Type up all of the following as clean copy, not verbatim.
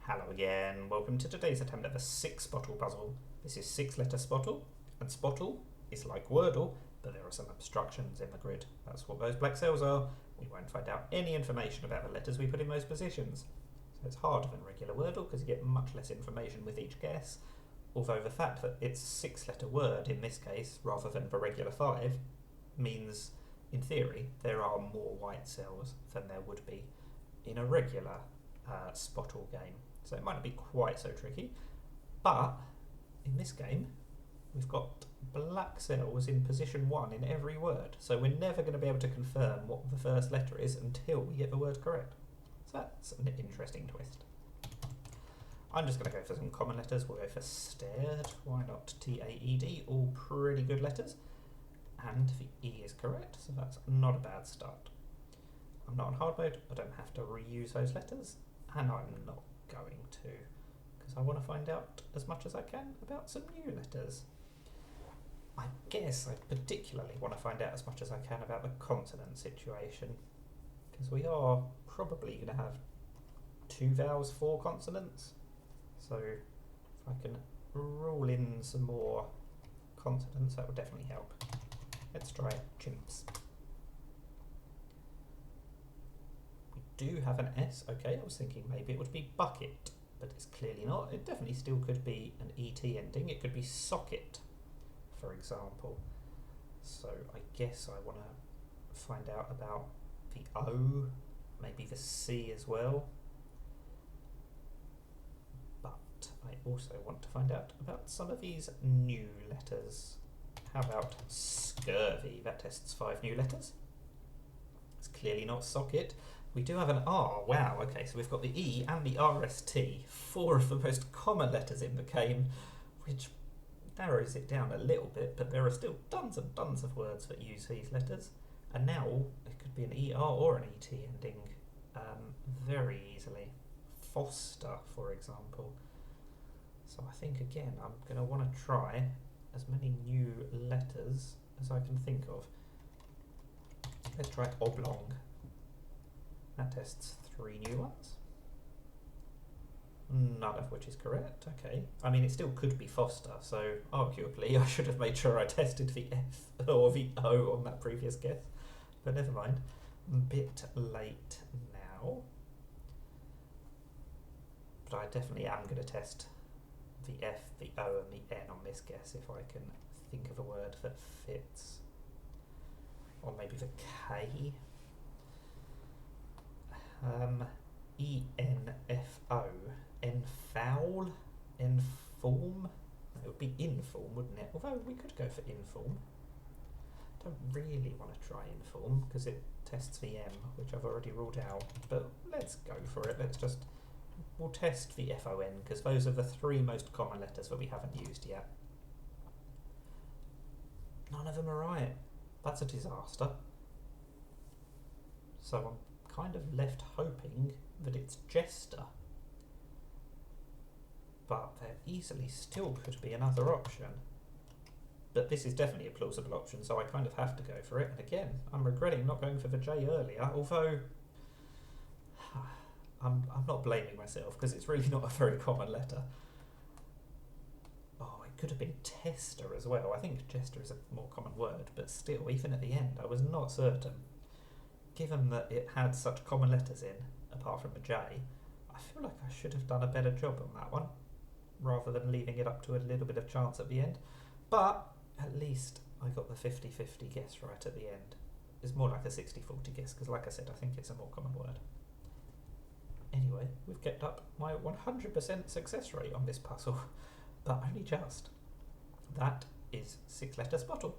Hello again, welcome to today's attempt at the 6-spottle puzzle. This is 6-letter spottle, and spottle is like Wordle, but there are some obstructions in the grid. That's what those black cells are. We won't find out any information about the letters we put in those positions. So it's harder than regular Wordle because you get much less information with each guess, although the fact that it's a 6-letter word in this case, rather than the regular 5, means, in theory, there are more white cells than there would be in a regular spottle game. So it might not be quite so tricky, but in this game we've got black cells in position 1 in every word, so we're never going to be able to confirm what the first letter is until we get the word correct. So that's an interesting twist. I'm just going to go for some common letters. We'll go for stared, why not T-A-E-D, all pretty good letters, and the E is correct, so that's not a bad start. I'm not on hard mode, I don't have to reuse those letters, and I'm not going to, because I want to find out as much as I can about some new letters. I guess I particularly want to find out as much as I can about the consonant situation, because we are probably going to have 2 vowels, 4 consonants, so if I can rule in some more consonants, that would definitely help. Let's try chimps. We do have an S, okay, I was thinking maybe it would be bucket, but it's clearly not. It definitely still could be an ET ending. It could be socket, for example. So I guess I want to find out about the O, maybe the C as well. But I also want to find out about some of these new letters. How about scurvy? That tests 5 new letters. It's clearly not socket. We do have an R, wow, okay, so we've got the E and the RST, 4 of the most common letters in the game, which narrows it down a little bit, but there are still tons and tons of words that use these letters, and now it could be an ER or an ET ending very easily. Foster, for example. So I think, again, I'm going to want to try as many new letters as I can think of. Let's try oblong. That tests 3 new ones. None of which is correct, okay. I mean, it still could be Foster, so arguably I should have made sure I tested the F or the O on that previous guess, but never mind. Bit late now. But I definitely am going to test the F, the O and the N on this guess if I can think of a word that fits. Or maybe the K. E-N-F-O, enfoul, inform, it would be inform, wouldn't it? Although we could go for inform. Don't really want to try inform because it tests the M, which I've already ruled out, but let's go for it. We'll test the F-O-N because those are the 3 most common letters that we haven't used yet. None of them are right. That's a disaster. So I'm kind of left hoping that it's jester, but there easily still could be another option, but this is definitely a plausible option, so I kind of have to go for it. And again, I'm regretting not going for the J earlier, although I'm not blaming myself because it's really not a very common letter. Oh, it could have been tester as well. I think jester is a more common word, but still, even at the end I was not certain. Given that it had such common letters in, apart from the J, I feel like I should have done a better job on that one, rather than leaving it up to a little bit of chance at the end. But at least I got the 50-50 guess right at the end. It's more like a 60-40 guess, because like I said, I think it's a more common word. Anyway, we've kept up my 100% success rate on this puzzle, but only just. That is 6-letter spottle.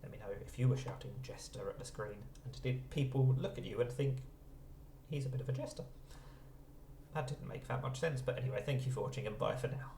Let me know if you were shouting jester at the screen, and did people look at you and think, he's a bit of a jester? That didn't make that much sense, but anyway, thank you for watching and bye for now.